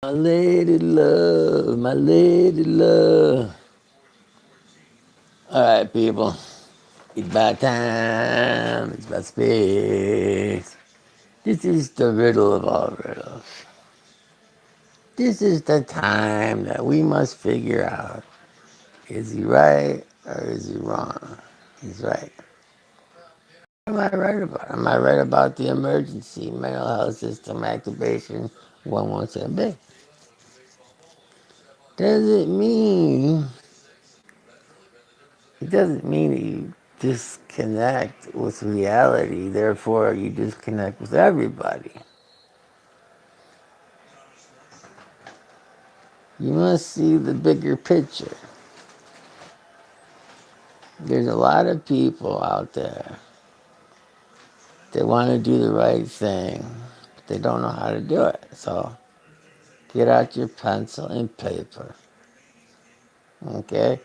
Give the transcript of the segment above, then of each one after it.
My lady love, my lady love. All right, people. It's about time. It's about space. This is the riddle of all riddles. This is the time that we must figure out, is he right or is he wrong? He's right. What am I right about? Am I right about the emergency mental health system activation 117B? Does it mean It doesn't mean that you disconnect with reality, therefore you disconnect with everybody. You must see the bigger picture. There's a lot of people out there that want to do the right thing, but they don't know how to do it. So get out your pencil and paper. Okay?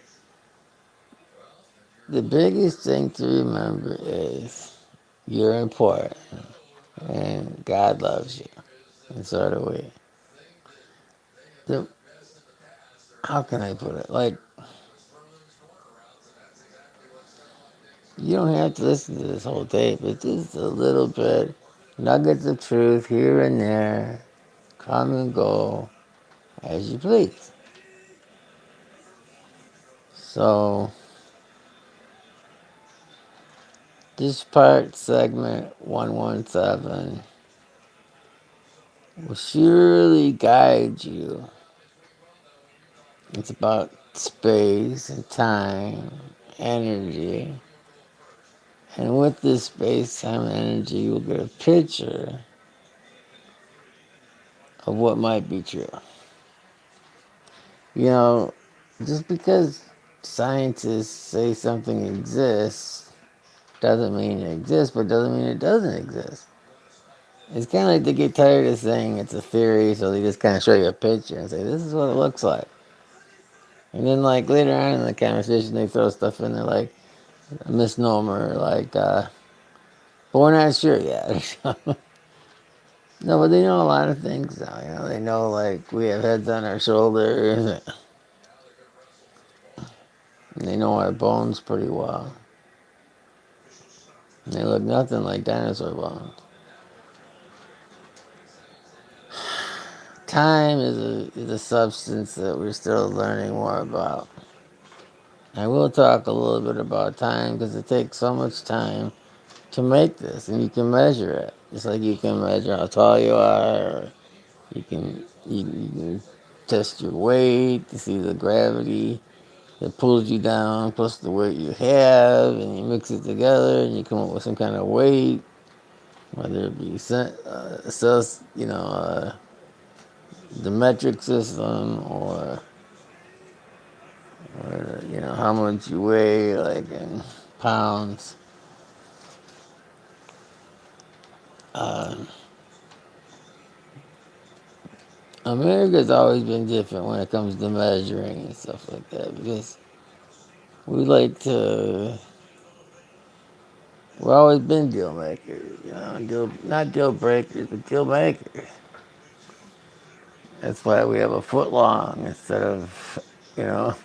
The biggest thing to remember is you're important and God loves you. And so do we. The, how can I put it? Like, you don't have to listen to this whole tape. It's just a little bit, nuggets of truth here and there. Come and go as you please. So, this part, segment 117, will surely guide you. It's about space and time, energy. And with this space, time, energy, you'll get a picture of what might be true. You know, just because scientists say something exists doesn't mean it exists, but doesn't mean it doesn't exist. It's kind of like they get tired of saying it's a theory, so they just kind of show you a picture and say, this is what it looks like. And then, like, later on in the conversation, they throw stuff in there like a misnomer, like, but we're not sure yet. No, but they know a lot of things now. You know, they know, like, we have heads on our shoulders, and they know our bones pretty well. And they look nothing like dinosaur bones. Time is a substance that we're still learning more about. I will talk a little bit about time because it takes so much time to make this, and you can measure it. Just like you can measure how tall you are, or you can test your weight to see the gravity that pulls you down plus the weight you have, and you mix it together, and you come up with some kind of weight, whether it be cells, the metric system, or how much you weigh, like in pounds. Uh, America's always been different when it comes to measuring and stuff like that because we like to. We've always been deal makers, not deal breakers, but deal makers. That's why we have a foot long instead of, you know,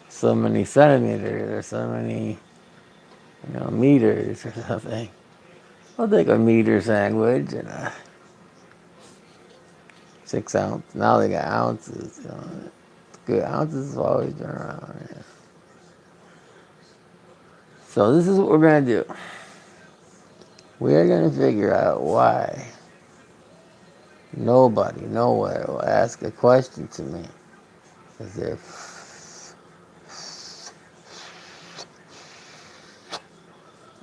so many centimeters or so many, meters or something. I'll take a meter sandwich and a 6 ounce. Now they got ounces. Good ounces have always been around. Yeah. So this is what we're gonna do. We are gonna figure out why nobody, nowhere will ask a question to me. Because they're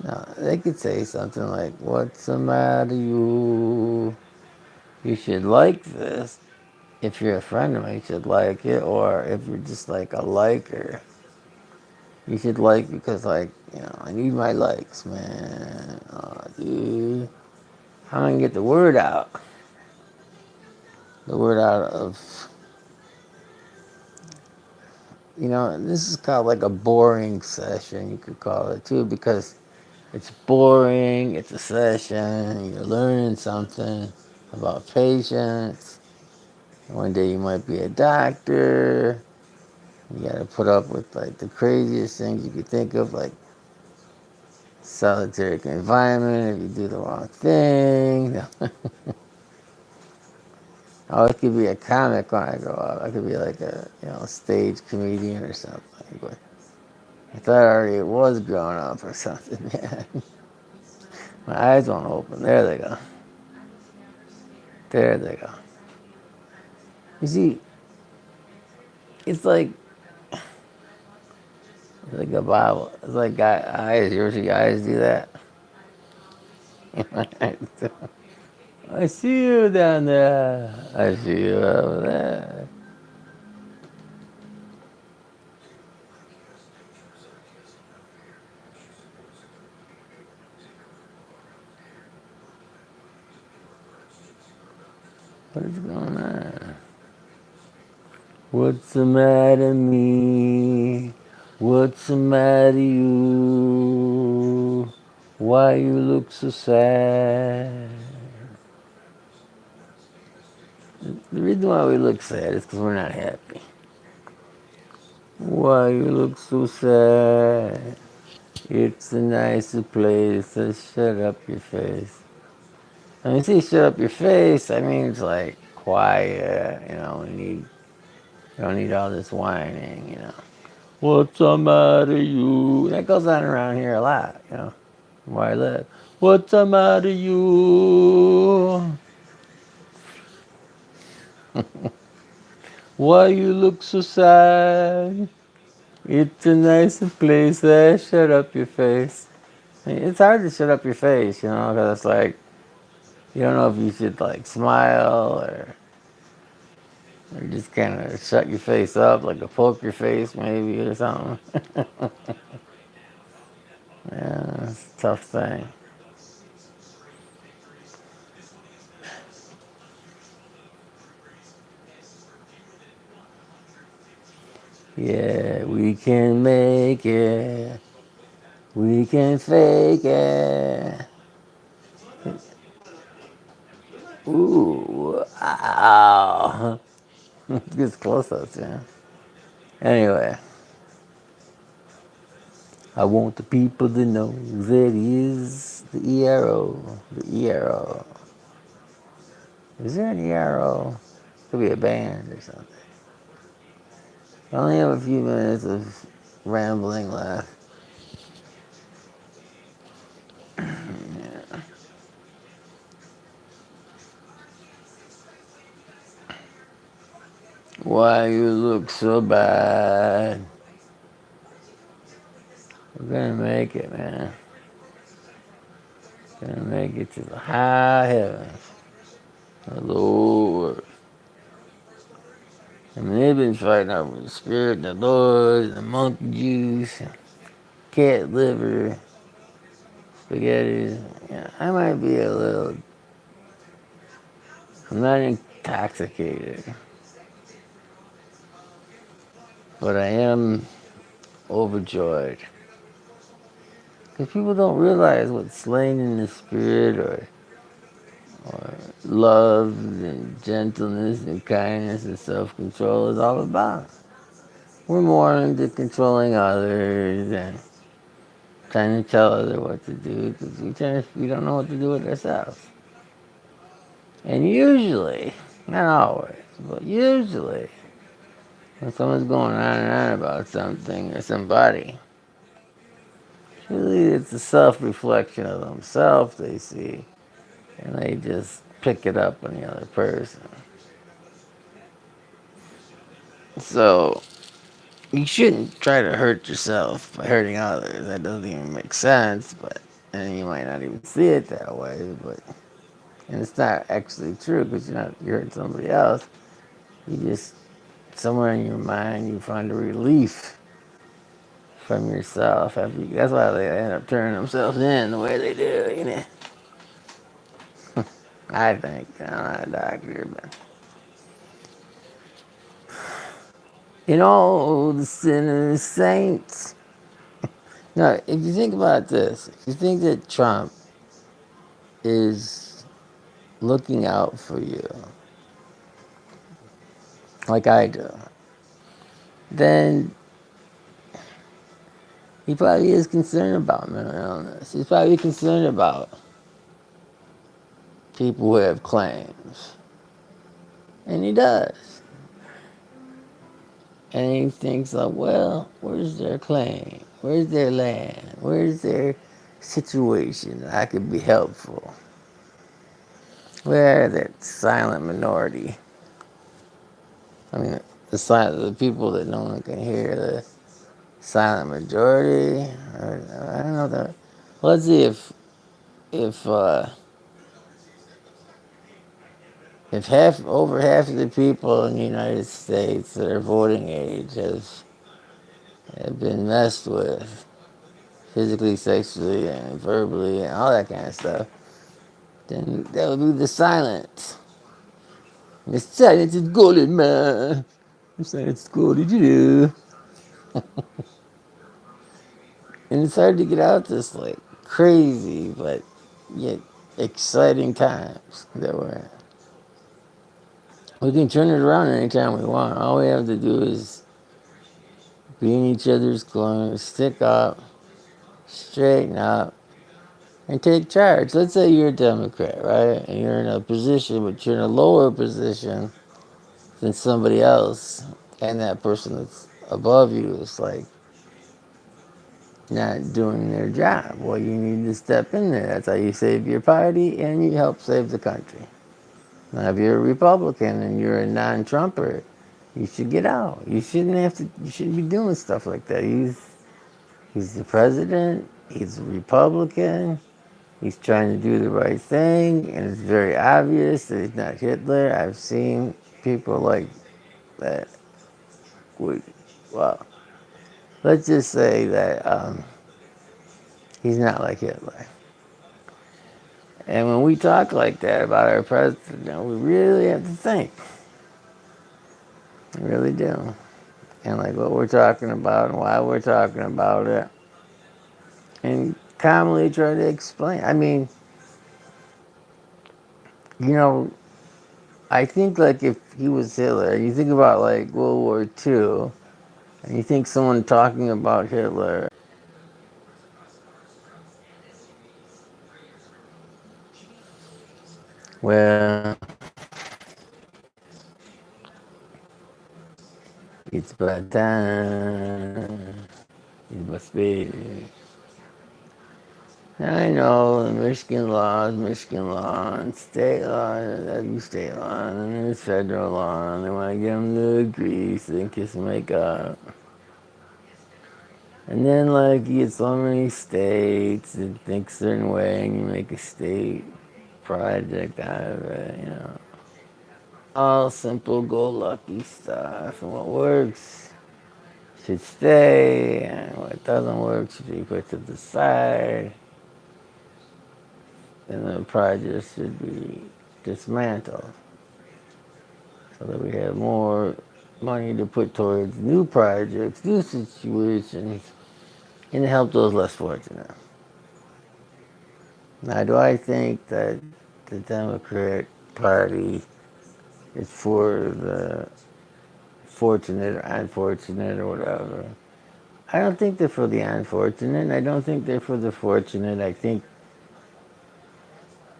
now they could say something like, "What's the matter, you? You should like this. If you're a friend of mine, you should like it. Or if you're just like a liker, you should like because I need my likes, man. Oh, dude, how am I gonna get the word out? The word out of this is called like a boring session. You could call it too because it's boring. It's a session. You're learning something about patience. One day you might be a doctor. You gotta put up with like the craziest things you could think of, like solitary confinement if you do the wrong thing. Oh, it could be a comic when I grow up. I could be like a stage comedian or something. But I thought I already was growing up or something. Man. My eyes won't open. There they go. There they go. You see, it's like a Bible. It's like eyes. You ever see eyes do that? I see you down there. I see you over there. What is going on? What's the matter me? What's the matter you? Why you look so sad? The reason why we look sad is because we're not happy. Why you look so sad? It's a nicer place. So shut up your face. When you say shut up your face, I mean it's like quiet. We don't need all this whining. What's the matter, you? That goes on around here a lot. Where I live. What's the matter, you? Why you look so sad? It's a nicer place. Shut up your face. It's hard to shut up your face, because it's like you don't know if you should like smile or just kind of shut your face up, like a poker face maybe or something. Yeah, it's a tough thing. Yeah, we can make it. We can fake it. Ooh, ow. It gets close up. Anyway, I want the people to know that is the ERO. The ERO. Is there an ERO? Could be a band or something. I only have a few minutes of rambling left. Yeah. Why you look so bad? We're gonna make it, man. Gonna make it to the high heavens. The Lord. I mean, they've been fighting over the spirit, the Lord, the monkey juice, cat liver, spaghetti. Yeah, I might be a little. I'm not intoxicated, but I am overjoyed. Because people don't realize what slain in the spirit or love and gentleness and kindness and self-control is all about. We're more into controlling others and trying to tell others what to do because we don't know what to do with ourselves. And usually, not always, but usually, when someone's going on and on about something or somebody, usually it's a self-reflection of themselves they see, and they just pick it up on the other person. So, you shouldn't try to hurt yourself by hurting others. That doesn't even make sense, and you might not even see it that way, and it's not actually true because you're hurting somebody else. You just, somewhere in your mind, you find a relief from yourself. That's why they end up turning themselves in the way they do. I think. I'm not a doctor, but the sinners, saints. No, if you think about this, if you think that Trump is looking out for you, like I do, then he probably is concerned about mental illness. He's probably concerned about people who have claims. And he does. And he thinks like, well, where's their claim? Where's their land? Where's their situation? I could be helpful. Where that silent minority. I mean, the people that no one can hear, the silent majority. Or, I don't know that. Let's see if if over half of the people in the United States that are voting age have been messed with physically, sexually, and verbally, and all that kind of stuff, then that would be the silence. The silence is golden, man. The silence is golden, you do. And it's hard to get out this like crazy, but yet exciting times that we're in. We can turn it around anytime we want. All we have to do is be in each other's corners, stick up, straighten up, and take charge. Let's say you're a Democrat, right? And you're in a position, but you're in a lower position than somebody else, and that person that's above you is like not doing their job. Well, you need to step in there. That's how you save your party and you help save the country. Now, if you're a Republican and you're a non-Trumper, you should get out. You shouldn't have to. You shouldn't be doing stuff like that. He's the president. He's a Republican. He's trying to do the right thing, and it's very obvious that he's not Hitler. I've seen people like that. Well, let's just say that he's not like Hitler. And when we talk like that about our president, we really have to think. We really do. And like what we're talking about and why we're talking about it. And calmly try to explain. I mean, you know, I think like if he was Hitler, you think about like World War II, and you think someone talking about Hitler, well, it's about time. It must be. I know the Michigan law, and state law, that'd be state law, and then there's federal law, and they want to get them to agree so they can kiss and make up. And then, like, you get so many states that think a certain way, and you make a state project out of it, you know. All simple, go lucky stuff, and what works should stay, and what doesn't work should be put to the side. And the project should be dismantled so that we have more money to put towards new projects, new situations, and to help those less fortunate. Now, do I think that the Democrat Party is for the fortunate or unfortunate or whatever? I don't think they're for the unfortunate. I don't think they're for the fortunate. I think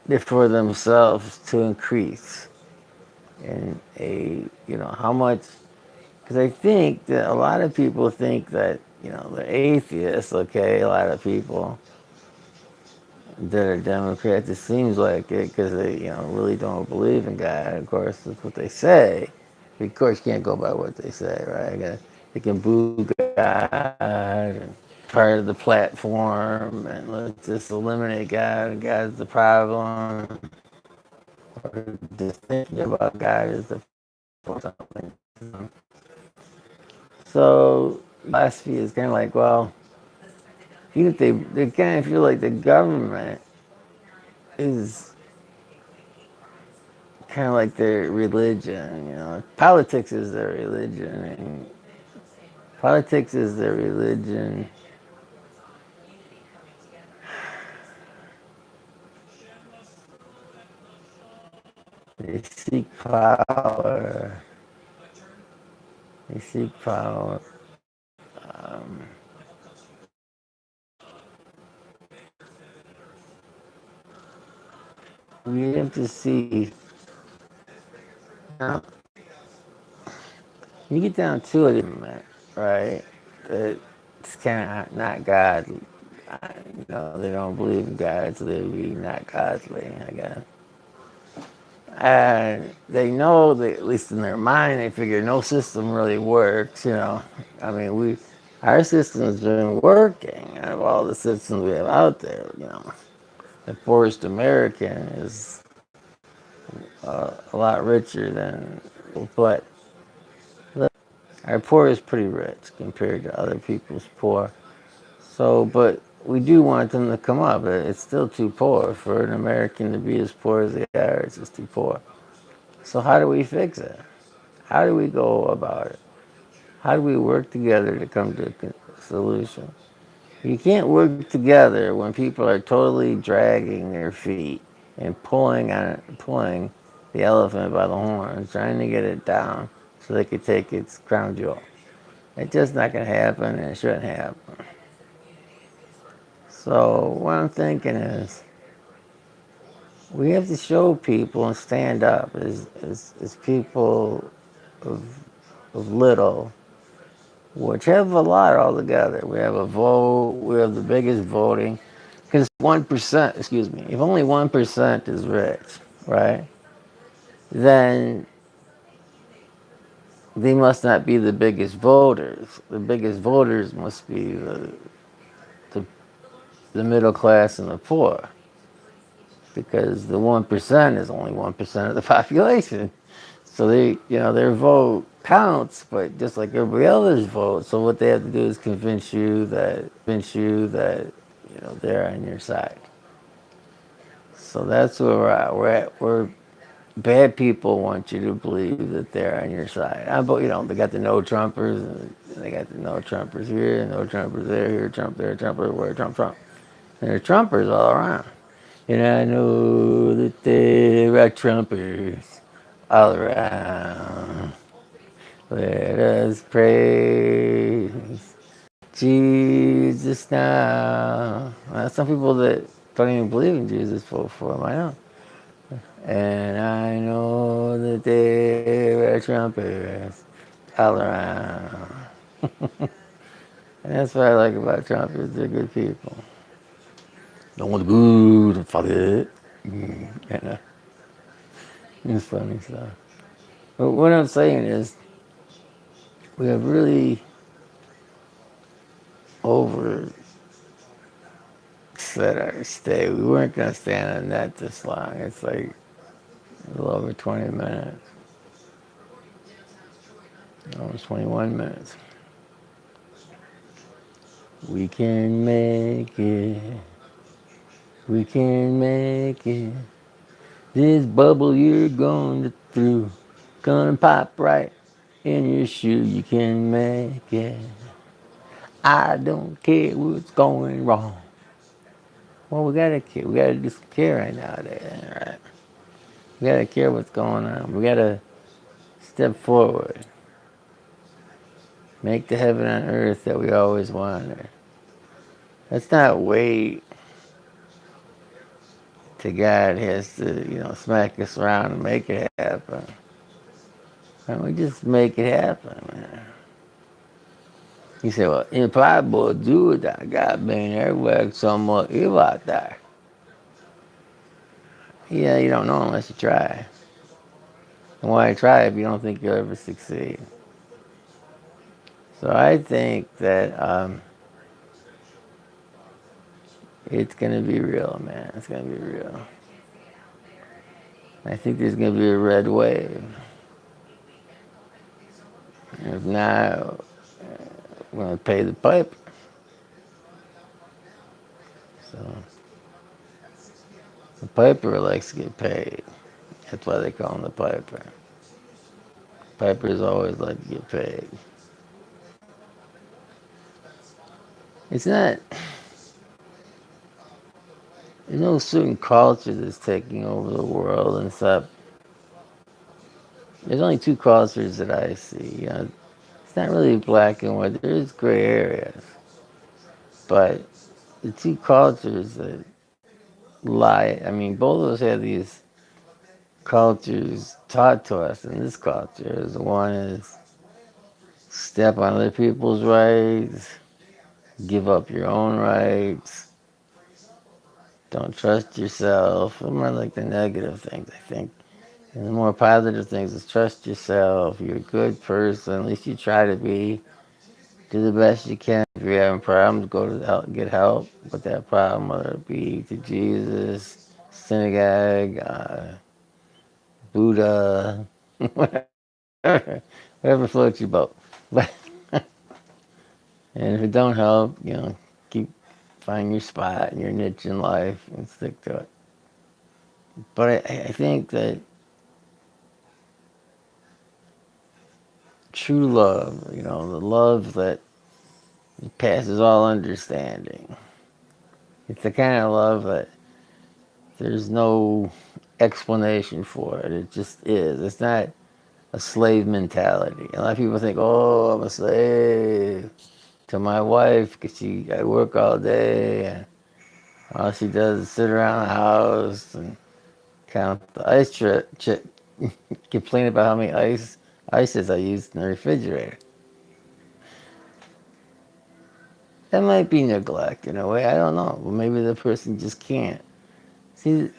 they're for themselves to increase in how much. Because I think that a lot of people think that, the atheists, okay, a lot of people that are Democrats, it seems like it, because they, really don't believe in God. Of course, that's what they say. Of course, you can't go by what they say, right? They can boo God and part of the platform, and let's just eliminate God, and God's the problem. Or just thinking about God is the something. So philosophy is kind of like, well, even if they kind of feel like the government is kind of like their religion, Politics is their religion, and politics is their religion. They seek power. They seek power. We have to see. Now, you get down to it, right? It's kind of not godly. They don't believe in God, so they be not godly, I guess. And they know that, at least in their mind, they figure no system really works. I mean, our system's been working out of all the systems we have out there. The poorest American is a lot richer than, but our poor is pretty rich compared to other people's poor. So, but we do want them to come up. It's still too poor for an American to be as poor as they are. It's just too poor. So, how do we fix it? How do we go about it? How do we work together to come to a solution? You can't work together when people are totally dragging their feet and pulling the elephant by the horns, trying to get it down so they could take its crown jewel. It's just not going to happen, and it shouldn't happen. So what I'm thinking is, we have to show people and stand up as people of, of little, which have a lot altogether. We have a vote. We have the biggest voting. Because 1%, excuse me, if only 1% is rich, right, then they must not be the biggest voters. The biggest voters must be the, the middle class and the poor. Because the 1% is only 1% of the population. So their vote counts, but just like everybody else's vote. So what they have to do is convince you that they're on your side. So that's where we're at. We're bad people want you to believe that they're on your side. But they got the no Trumpers, and they got the no Trumpers here, no Trumpers there, here Trump, there Trump, everywhere Trump, Trump. And there are Trumpers all around. And I know that there are Trumpers all around. Let us praise Jesus now. Some people that don't even believe in Jesus for I know. And I know that there are trumpets all around. And that's what I like about trumpets. They're good people. Don't want to good for it. It's funny stuff. But what I'm saying is, we have really overset our stay. We weren't going to stand on that this long. It's like a little over 20 minutes, almost 21 minutes. We can make it. We can make it. This bubble you're going through, gonna pop right in your shoe. You can make it. I don't care what's going wrong. Well, we gotta care. We gotta just care right now, right? We gotta care what's going on. We gotta step forward. Make the heaven on earth that we always wanted. Let's not wait till God has to, smack us around and make it happen. And we just make it happen, man. He said, well, impossible to do that. God being everywhere, somewhat evil out there. Yeah, you don't know unless you try. And why try if you don't think you'll ever succeed? So I think that it's going to be real, man. It's going to be real. I think there's going to be a red wave. And if not, we're going to pay the piper. So the piper likes to get paid. That's why they call him the piper. Pipers always like to get paid. It's not, there's no certain culture that's taking over the world and stuff. There's only two cultures that I see. It's not really black and white. There is gray areas, but the two cultures that lie. I mean, both of us have these cultures taught to us in this culture. Is one is step on other people's rights, give up your own rights, don't trust yourself. I'm more like the negative things, I think. And the more positive things is trust yourself. You're a good person. At least you try to be. Do the best you can. If you're having problems, go to help, get help with that problem, whether it be to Jesus, synagogue, Buddha, whatever floats your boat. But and if it don't help, keep find your spot and your niche in life and stick to it. But I think that true love, the love that passes all understanding. It's the kind of love that there's no explanation for it. It just is. It's not a slave mentality. A lot of people think, "Oh, I'm a slave to my wife because I work all day and all she does is sit around the house and count the ice complain about how many ices I used in the refrigerator." That might be neglect in a way. I don't know. Well, maybe the person just can't. See,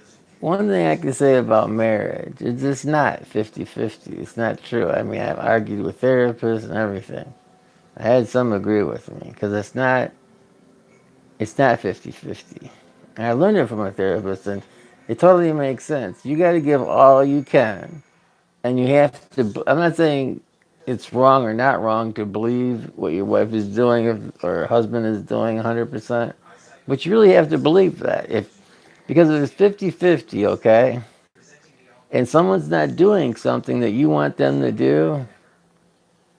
one thing I can say about marriage is it's not 50-50. It's not true. I mean, I've argued with therapists and everything. I had some agree with me because it's not 50-50. And I learned it from a therapist, and it totally makes sense. You got to give all you can, and you have to. I'm not saying it's wrong or not wrong to believe what your wife is doing or husband is doing 100%, but you really have to believe that. Because if it's 50-50, okay, and someone's not doing something that you want them to do,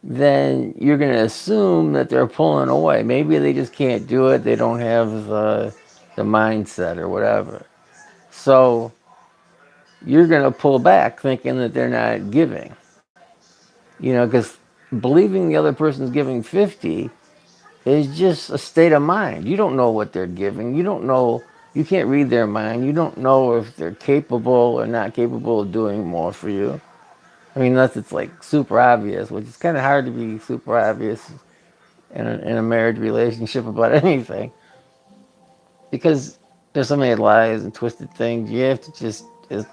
then you're going to assume that they're pulling away. Maybe they just can't do it. They don't have the mindset or whatever. So you're going to pull back thinking that they're not giving. Because believing the other person's giving 50 is just a state of mind. You don't know what they're giving. You don't know. You can't read their mind. You don't know if they're capable or not capable of doing more for you. I mean, unless it's like super obvious, which is kind of hard to be super obvious in a marriage relationship about anything, because there's so many lies and twisted things. You have to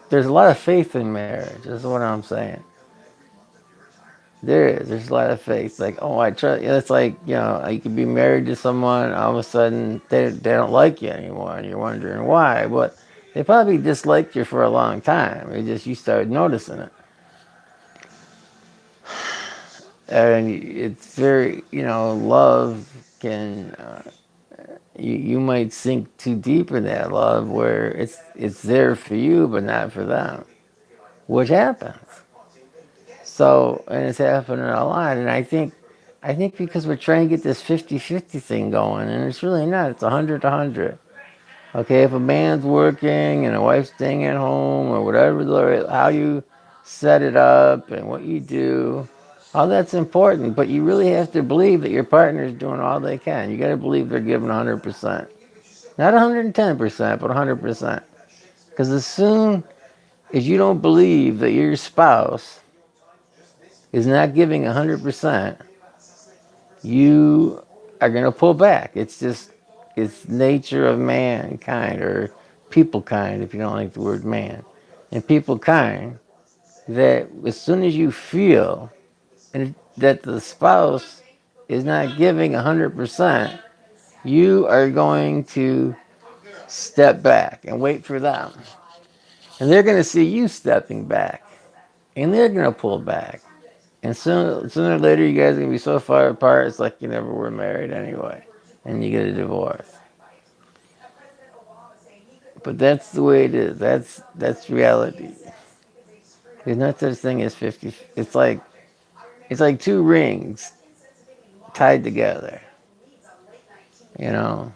there's a lot of faith in marriage. That's what I'm saying. There's a lot of faith. Like, oh, I trust. It's like, you could be married to someone, all of a sudden they don't like you anymore, and you're wondering why. But they probably disliked you for a long time. It just you started noticing it, and it's very, love can. You might sink too deep in that love where it's there for you but not for them, which happens. So, and it's happening a lot. And I think because we're trying to get this 50-50 thing going, and it's really not. It's 100-100. Okay, if a man's working and a wife's staying at home or whatever, how you set it up and what you do, all that's important. But you really have to believe that your partner is doing all they can. You got to believe they're giving 100%. Not 110%, but 100%. Because as soon as you don't believe that your spouse is not giving 100%, you are going to pull back. It's nature of mankind, or people kind, if you don't like the word man. And people kind, that as soon as you feel that the spouse is not giving 100%, you are going to step back and wait for them. And they're going to see you stepping back, and they're going to pull back. And sooner or later, you guys are going to be so far apart, it's like you never were married anyway. And you get a divorce. But that's the way it is. That's reality. There's no such thing as 50. It's like two rings tied together, you know.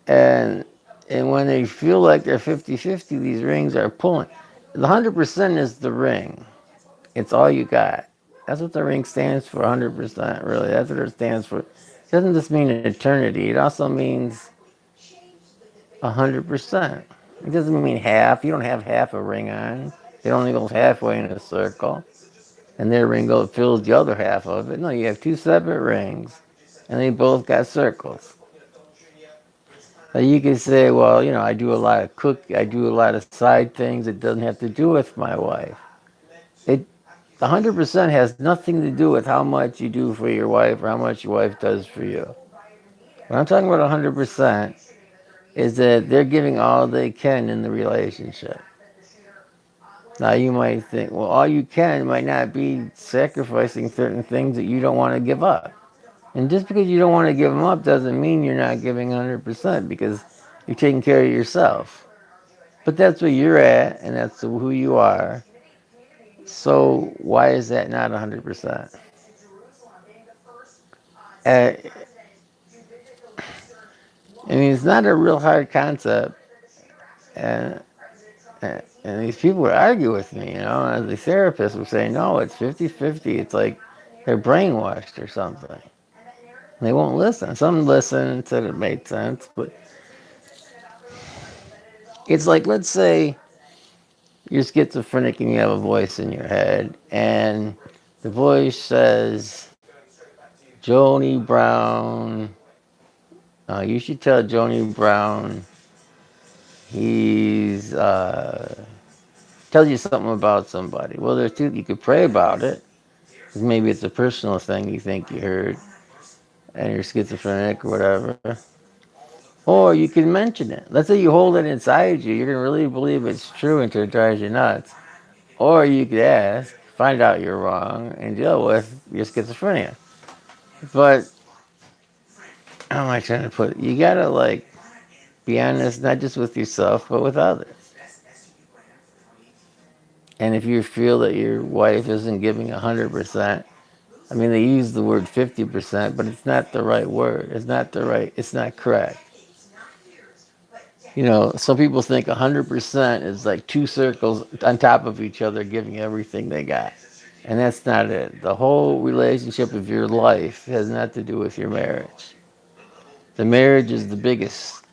And and when they feel like they're 50-50, these rings are pulling. The 100% is the ring. It's all you got. That's what the ring stands for, 100%, really. That's what it stands for. It doesn't just mean eternity. It also means 100%. It doesn't mean half. You don't have half a ring on. It only goes halfway in a circle. And their ring goes fills the other half of it. No, you have two separate rings, and they both got circles. So you can say, well, I do a lot of I do a lot of side things. It doesn't have to do with my wife. It 100% has nothing to do with how much you do for your wife or how much your wife does for you. When I'm talking about 100%, is that they're giving all they can in the relationship. Now you might think, well, all you can might not be sacrificing certain things that you don't want to give up. And just because you don't want to give them up doesn't mean you're not giving 100% because you're taking care of yourself. But that's where you're at, and that's who you are. So why is that not 100%? Uh, I mean, it's not a real hard concept. And, and these people would argue with me, as the therapist would say, no, it's 50-50. It's like they're brainwashed or something. They won't listen. Some listen and said it made sense, but it's like, let's say you're schizophrenic and you have a voice in your head, and the voice says, Joni Brown, you should tell Joni Brown he's tells you something about somebody. Well, there's two. You could pray about it. Maybe it's a personal thing you think you heard, and you're schizophrenic or whatever. Or you can mention it. Let's say you hold it inside you. You're gonna really believe it's true until it drives you nuts. Or you could ask, find out you're wrong, and deal with your schizophrenia. But how am I trying to put it? You gotta be honest, not just with yourself, but with others. And if you feel that your wife isn't giving 100%, I mean, they use the word 50%, but it's not the right word. It's not correct. Some people think 100% is like two circles on top of each other giving everything they got. And that's not it. The whole relationship of your life has not to do with your marriage. The marriage is the biggest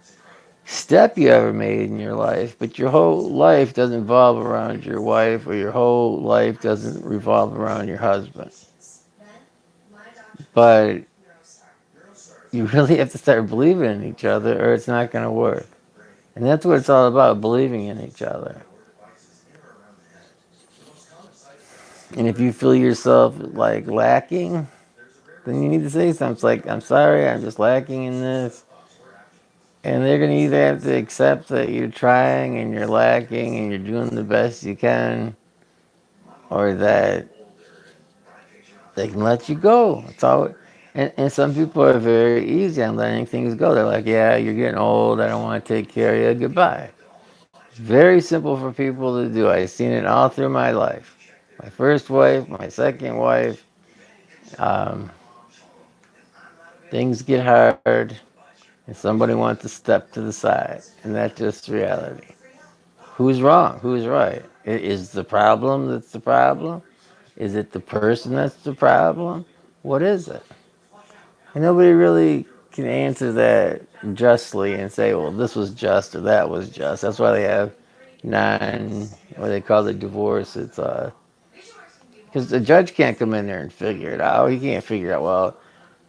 step you ever made in your life, but your whole life doesn't revolve around your wife, or your whole life doesn't revolve around your husband. But you really have to start believing in each other, or it's not going to work. And that's what it's all about, believing in each other. And if you feel yourself lacking, then you need to say something. It's like, I'm sorry, I'm just lacking in this. And they're going to either have to accept that you're trying and you're lacking and you're doing the best you can, or that they can let you go. It's all. And some people are very easy on letting things go. They're like, yeah, you're getting old. I don't want to take care of you. Goodbye. It's very simple for people to do. I've seen it all through my life. My first wife, my second wife. Um, Things get hard, and somebody wants to step to the side. And that's just reality. Who's wrong? Who's right? Is the problem that's the problem? Is it the person that's the problem? What is it? And nobody really can answer that justly and say, well, this was just or that was just. That's why they have what they call the divorce. It's because the judge can't come in there and figure it out. He can't figure out, well,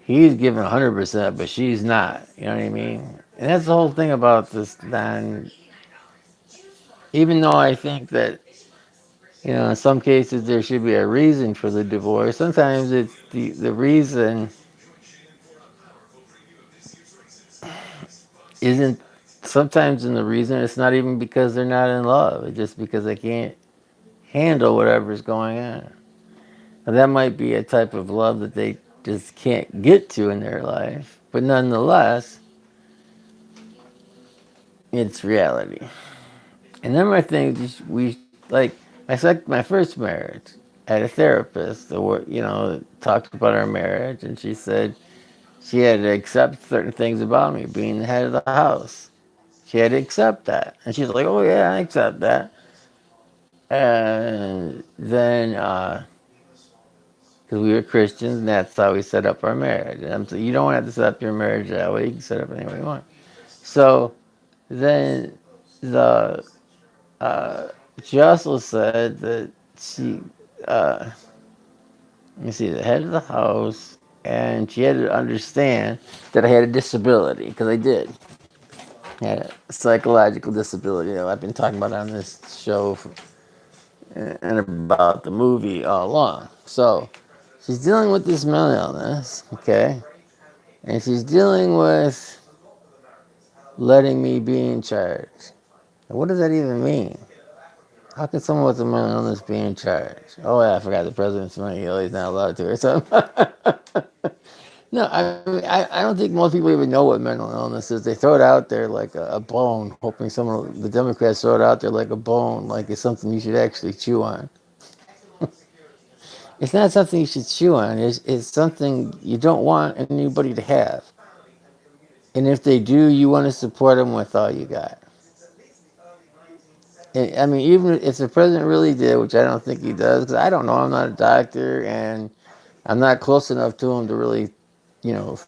he's giving 100%, but she's not. You know what I mean? And that's the whole thing about this non. Even though I think that, in some cases there should be a reason for the divorce, sometimes it's the reason isn't sometimes in the reason it's not even because they're not in love. It's just because they can't handle whatever's going on. And that might be a type of love that they just can't get to in their life. But nonetheless, it's reality. And then my thing is we like my first marriage. I had a therapist that talked about our marriage, and she said she had to accept certain things about me, being the head of the house. She had to accept that. And she's like, oh, yeah, I accept that. And then because we were Christians, and that's how we set up our marriage. And I'm saying you don't have to set up your marriage that way. You can set up any way you want. So then the she also said that she, uh, let me see, the head of the house, and she had to understand that I had a disability because I did. I had a psychological disability that I've been talking about on this show and about the movie all along. So she's dealing with this mental illness, okay, and she's dealing with letting me be in charge. What does that even mean? How can someone with a mental illness be in charge? Oh, yeah, I forgot the president's money. He's not allowed to, or something. No, I don't think most people even know what mental illness is. They throw it out there like a bone, hoping someone, the Democrats throw it out there like a bone, like it's something you should actually chew on. It's not something you should chew on. It's something you don't want anybody to have. And if they do, you want to support them with all you got. And, I mean, even if the president really did, which I don't think he does, because I don't know, I'm not a doctor, and I'm not close enough to him to really,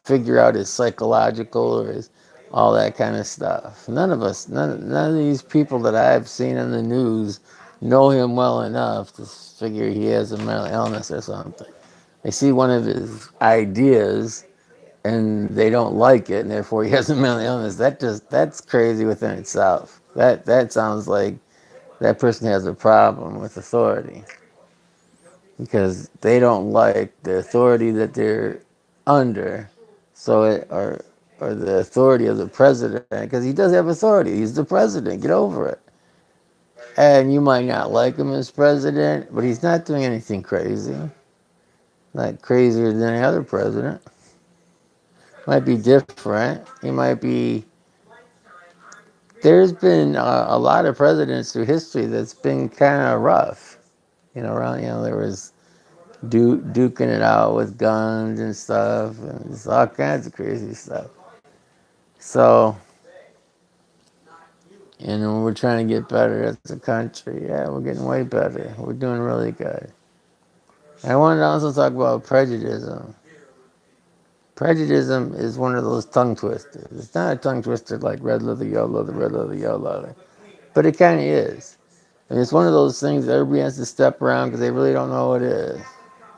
figure out his psychological or his all that kind of stuff. None of us, none of these people that I've seen in the news know him well enough to figure he has a mental illness or something. They see one of his ideas and they don't like it, and therefore he has a mental illness. That's crazy within itself. That sounds like that person has a problem with authority because they don't like the authority that they're under, or the authority of the president, because he does have authority. He's the president. Get over it. And you might not like him as president, but he's not doing anything crazy. Not crazier than any other president. Might be different. He might be. There's been a lot of presidents through history that's been kind of rough. There was duking it out with guns and stuff, and it's all kinds of crazy stuff. So, we're trying to get better as a country. Yeah, we're getting way better. We're doing really good. I wanted to also talk about prejudice. Prejudice is one of those tongue twisters. It's not a tongue twister like red leather, yellow leather, red leather, yellow leather, but it kind of is. And it's one of those things that everybody has to step around because they really don't know what it is.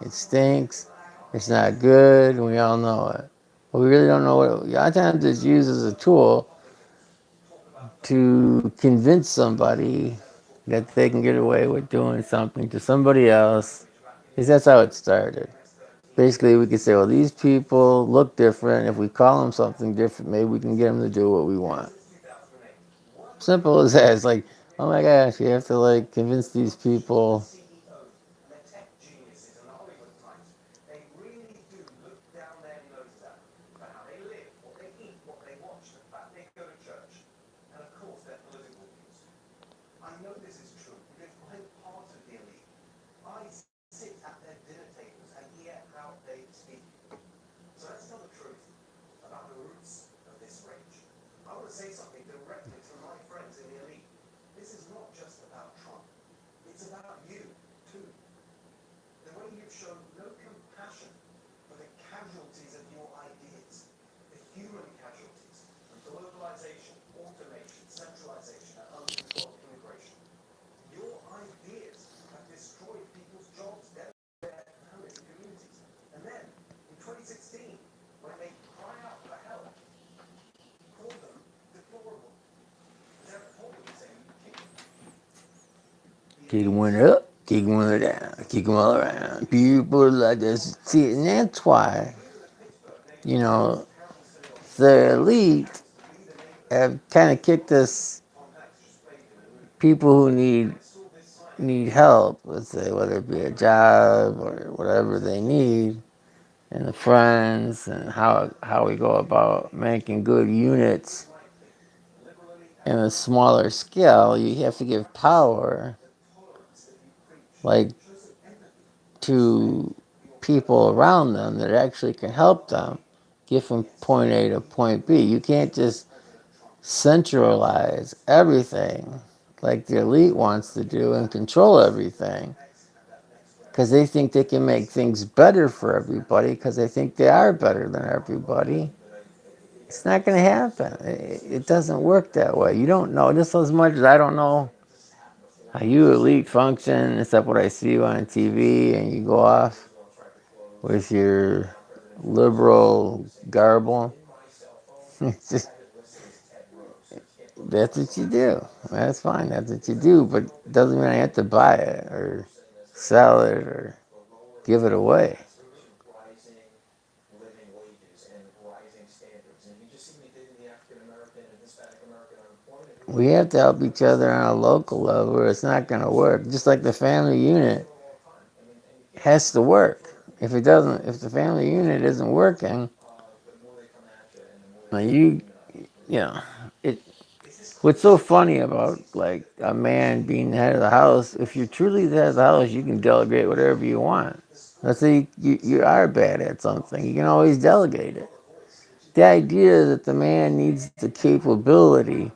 It stinks. It's not good. And we all know it. But we really don't know what it is. A lot of times it's used as a tool to convince somebody that they can get away with doing something to somebody else. Because that's how it started. Basically, we could say, well, these people look different. If we call them something different, maybe we can get them to do what we want. Simple as that. It's like, oh my gosh, you have to convince these people. Kick one up, kick one down, kick them all around. People like this. See, and that's why, you know, the elite have kind of kicked us, people who need help, let's say, whether it be a job or whatever they need, and the friends, and how we go about making good units in a smaller scale. You have to give power, like, to people around them that actually can help them get from point A to point B. You can't just centralize everything like the elite wants to do and control everything. because they think they can make things better for everybody because they think they are better than everybody. It's not going to happen. It doesn't work that way. You don't know, just as much as I don't know how you elite function, except what I see you on TV, and you go off with your liberal garble. It's just, that's what you do. That's fine. That's what you do, but it doesn't mean I have to buy it or sell it or give it away. We have to help each other on a local level or it's not going to work. Just like the family unit has to work. If it doesn't, if the family unit isn't working, you, you know, it. What's so funny about like a man being the head of the house? If you're truly the head of the house, you can delegate whatever you want. Let's say you are bad at something, you can always delegate it. The idea that the man needs the capability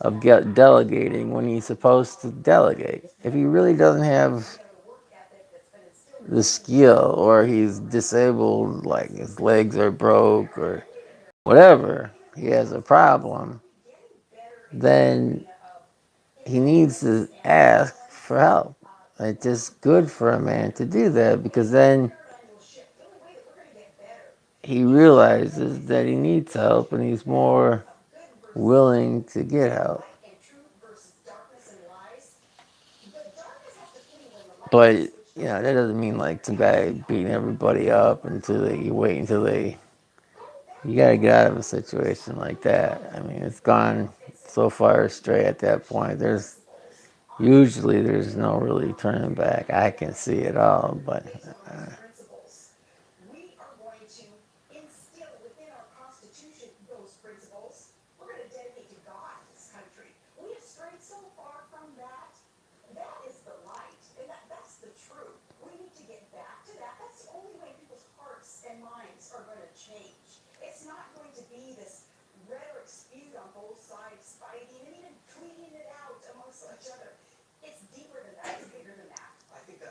of delegating when he's supposed to delegate. If he really doesn't have the skill or he's disabled, like his legs are broke or whatever, he has a problem, then he needs to ask for help. It's just good for a man to do that because then he realizes that he needs help and he's more willing to get help. But that doesn't mean like some guy beating everybody up until you wait until they. You gotta get out of a situation like that. I mean, it's gone so far astray at that point. There's no really turning back. I can see it all, but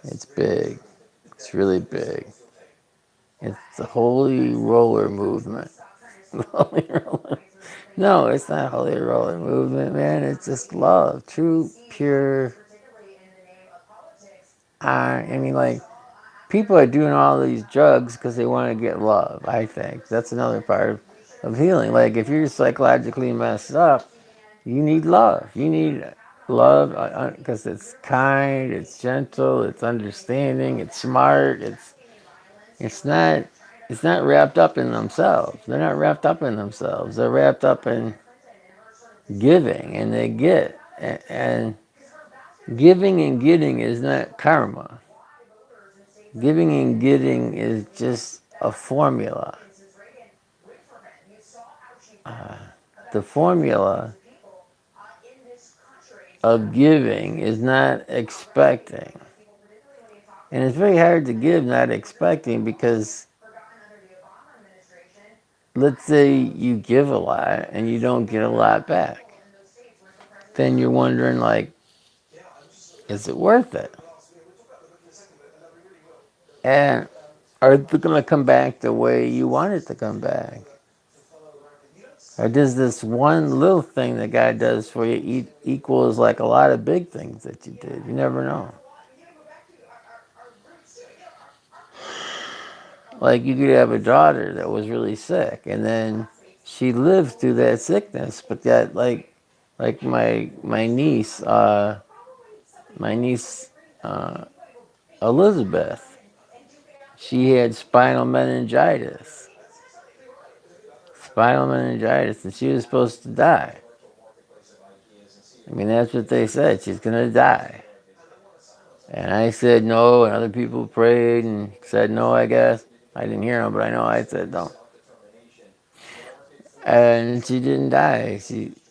it's big. It's really big. It's the holy roller movement. Holy roller. No, it's not holy roller movement, man. It's just love, true, pure. I mean, like people are doing all these drugs because they want to get love. I think that's another part of healing. Like if you're psychologically messed up, you need love. You need love because it's kind, it's gentle, it's understanding, it's smart. It's not it's not wrapped up in themselves. They're not wrapped up in themselves. They're wrapped up in giving, and they get. And giving and getting is not karma. Giving and getting is just a formula. Uh, the formula of giving is not expecting. And it's very hard to give not expecting because let's say you give a lot and you don't get a lot back. Then you're wondering like, is it worth it? And are they going to come back the way you want it to come back? Or does this one little thing that God does for you equals like a lot of big things that you did? You never know. Like you could have a daughter that was really sick, and then she lived through that sickness. But that like my niece uh, Elizabeth, she had spinal meningitis, and she was supposed to die. I mean, that's what they said. She's gonna die. And I said no, and other people prayed and said no, I guess. I didn't hear them, but I know I said no. And she didn't die.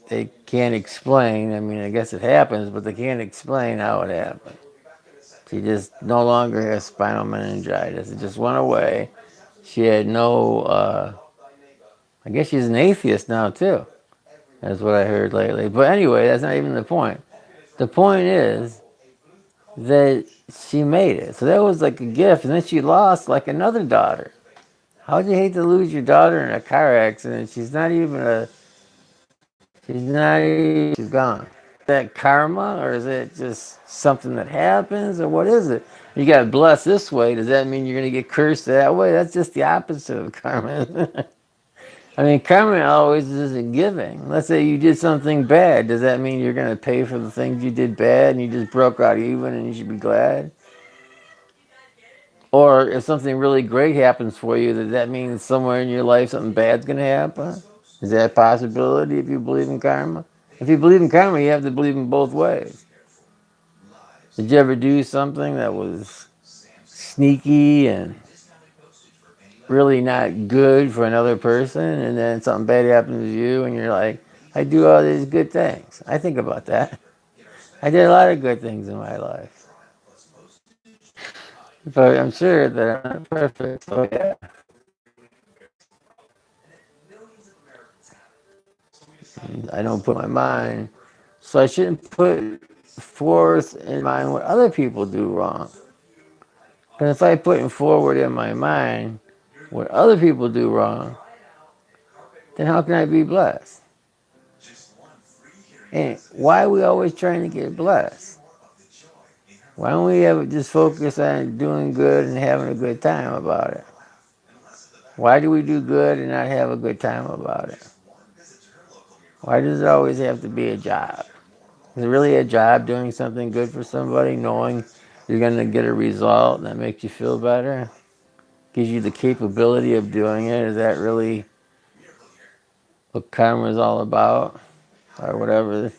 They can't explain. I mean, I guess it happens, but they can't explain how it happened. She just no longer has spinal meningitis. It just went away. She had no, I guess she's an atheist now, too. That's what I heard lately. But anyway, that's not even the point. The point is that she made it. So that was like a gift. And then she lost like another daughter. How'd you hate to lose your daughter in a car accident? She's gone. Is that karma or is it just something that happens or what is it? You got blessed this way. Does that mean you're going to get cursed that way? That's just the opposite of karma. I mean, karma always isn't giving. Let's say you did something bad. Does that mean you're going to pay for the things you did bad and you just broke out even and you should be glad? Or if something really great happens for you, does that mean somewhere in your life something bad's going to happen? Is that a possibility if you believe in karma? If you believe in karma, you have to believe in both ways. Did you ever do something that was sneaky and really not good for another person, and then something bad happens to you, and you're like, I do all these good things? I think about that. I did a lot of good things in my life. But I'm sure that I'm not perfect. So yeah, I don't put my mind. So I shouldn't put forth in mind what other people do wrong. Because if I put forward in my mind what other people do wrong, then how can I be blessed? And why are we always trying to get blessed? Why don't we ever just focus on doing good and having a good time about it? Why do we do good and not have a good time about it? Why does it always have to be a job? Is it really a job doing something good for somebody, knowing you're going to get a result that makes you feel better? Gives you the capability of doing it? Is that really what karma is all about? Or whatever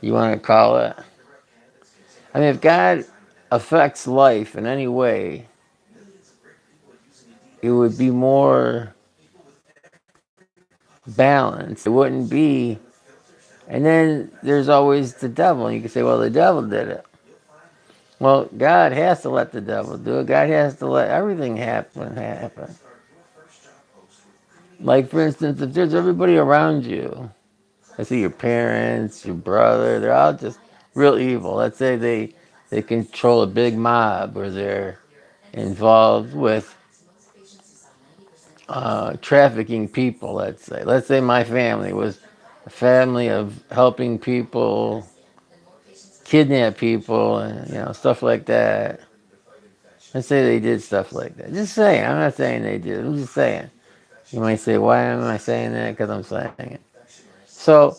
you want to call it? I mean, if God affects life in any way, it would be more balanced. It wouldn't be. And then there's always the devil. You can say, well, the devil did it. Well, God has to let the devil do it. God has to let everything happen. Like, for instance, if there's everybody around you, let's say your parents, your brother, they're all just real evil. Let's say they control a big mob or they're involved with trafficking people, let's say. Let's say my family was a family of helping people kidnap people and stuff like that. Let's say they did stuff like that. Just saying. I'm not saying they did. I'm just saying. You might say, why am I saying that? Because I'm saying it. So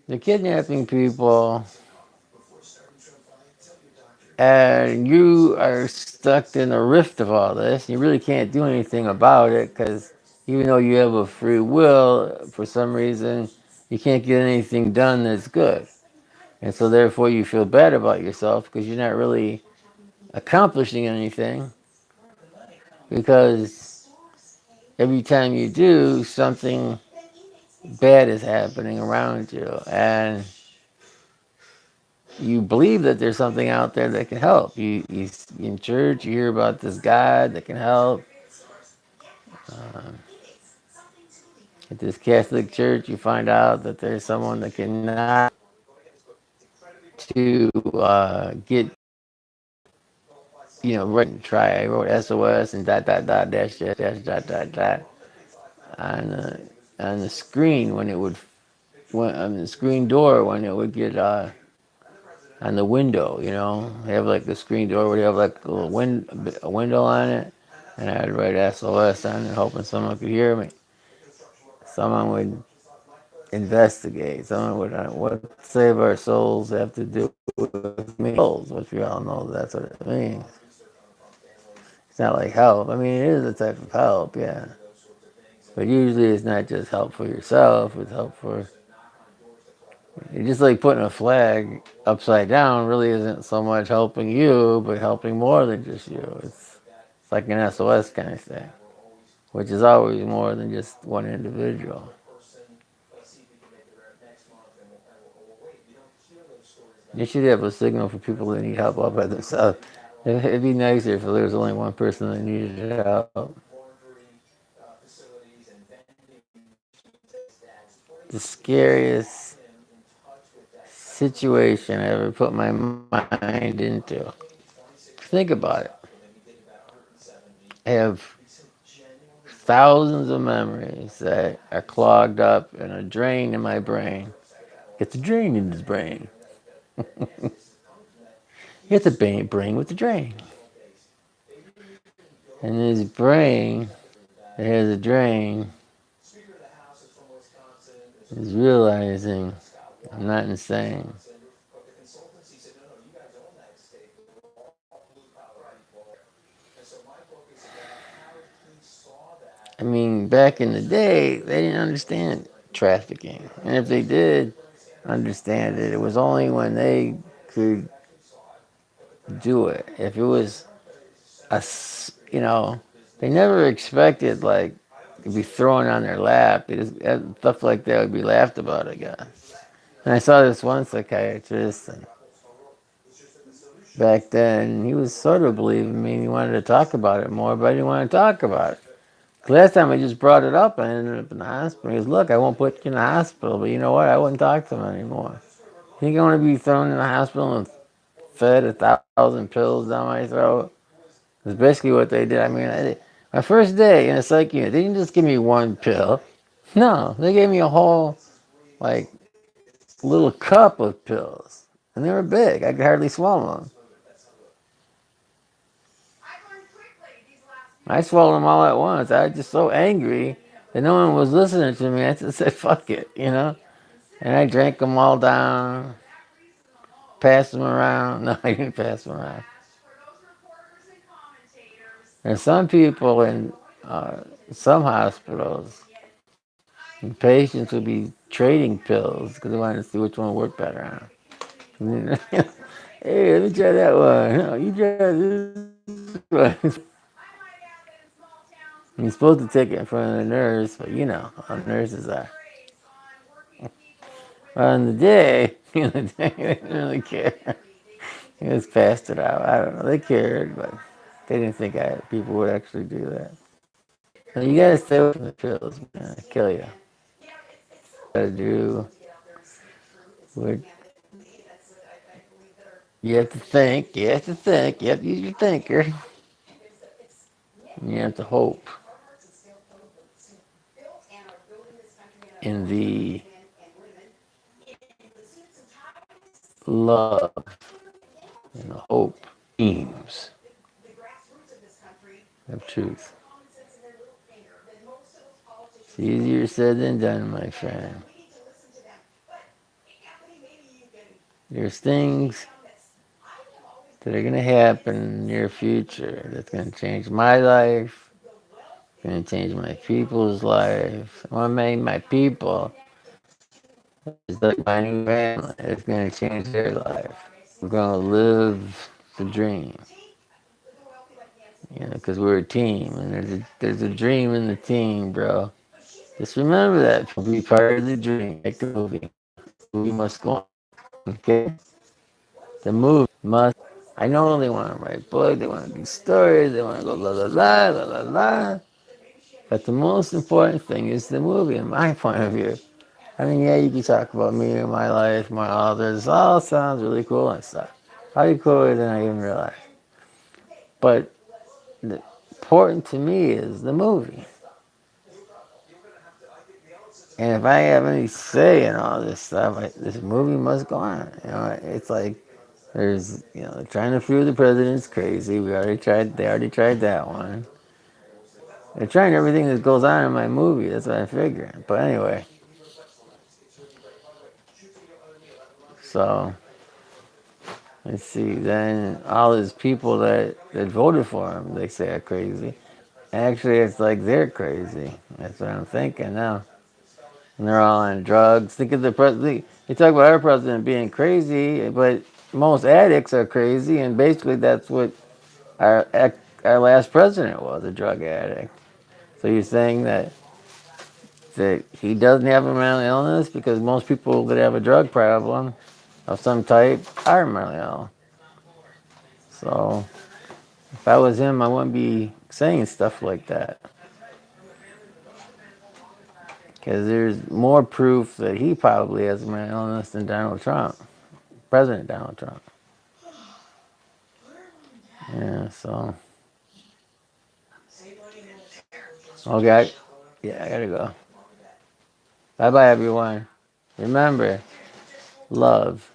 they're kidnapping people, and you are stuck in a rift of all this. You really can't do anything about it because even though you have a free will, for some reason, you can't get anything done that's good. And so therefore you feel bad about yourself because you're not really accomplishing anything because every time you do, something bad is happening around you. And you believe that there's something out there that can help. You in church, you hear about this God that can help. Um, at this Catholic church, you find out that there's someone that can not to get, right and try. I wrote SOS and dot dot dot dash dash dash dot dot dot on the screen on the screen door when it would get on the window. They have like the screen door where you have like a window on it, and I'd write SOS on it, hoping someone could hear me. Someone would investigate. Someone would, what save our souls have to do with me? Souls, which we all know that's what it means. It's not like help. I mean, it is a type of help, yeah. But usually it's not just help for yourself, it's help for. It's just like putting a flag upside down really isn't so much helping you, but helping more than just you. It's like an SOS kind of thing, which is always more than just one individual. You should have a signal for people that need help all by themselves. It'd be nicer if there was only one person that needed help. The scariest situation I ever put my mind into. Think about it. I have thousands of memories that are clogged up and a drain in my brain. It's a drain in his brain. It's a brain with a drain. And his brain that has a drain is realizing I'm not insane. I mean, back in the day, they didn't understand trafficking. And if they did understand it, it was only when they could do it. If it was they never expected, like, to be thrown on their lap. Stuff like that would be laughed about, I guess. And I saw this one psychiatrist, and back then, he was sort of believing me, and he wanted to talk about it more, but I didn't want to talk about it. Last time I just brought it up, I ended up in the hospital. He goes, look, I won't put you in the hospital, but you know what? I wouldn't talk to him anymore. You going to be thrown in the hospital and fed 1,000 pills down my throat? That's basically what they did. I mean, my first day in a psych unit, they didn't just give me one pill. No, they gave me a whole, like, little cup of pills. And they were big. I could hardly swallow them. I swallowed them all at once. I was just so angry that no one was listening to me. I just said, fuck it, you know? And I drank them all down, passed them around. No, I didn't pass them around. There's some people in some hospitals, and patients would be trading pills because they wanted to see which one worked better on them. Hey, let me try that one. No, you try this one. You're supposed to take it in front of the nurse, but you know how nurses are. On the day, they didn't really care. He just passed it out. I don't know. They cared, but they didn't think people would actually do that. So you gotta stay away from the pills, man. It'll kill you. Gotta do what you have to think. You have to think. You have to use your thinker. And you have to hope in the love and the hope teams of truth. It's easier said than done, my friend. There's things that are going to happen in the near future that's going to change my life, going to change my people's life. When I mean my people, it's like my new family. It's going to change their life. We're going to live the dream, because we're a team, and there's a dream in the team, bro. Just remember that. Be part of the dream. Make the movie. The movie must go on. Okay? The movie must. I know they want to write books, they want to do stories, they want to go la la la la la la. But the most important thing is the movie, in my point of view. I mean, yeah, you can talk about me and my life, my authors. All sounds really cool and stuff. Probably cooler than I even realized. But the important to me is the movie. And if I have any say in all this stuff, this movie must go on. It's like trying to prove the president's crazy. They already tried that one. They're trying everything that goes on in my movie. That's what I figure. But anyway, so let's see. Then all these people that voted for him, they say are crazy. Actually, it's like they're crazy. That's what I'm thinking now. And they're all on drugs. Think of the president. They talk about our president being crazy, but most addicts are crazy, and basically that's what our our last president was, a drug addict. So you're saying that he doesn't have a mental illness because most people that have a drug problem of some type are mentally ill. So if I was him, I wouldn't be saying stuff like that because there's more proof that he probably has a mental illness than Donald Trump, President Donald Trump. Yeah, so. Okay. Yeah, I gotta go. Bye bye, everyone. Remember, love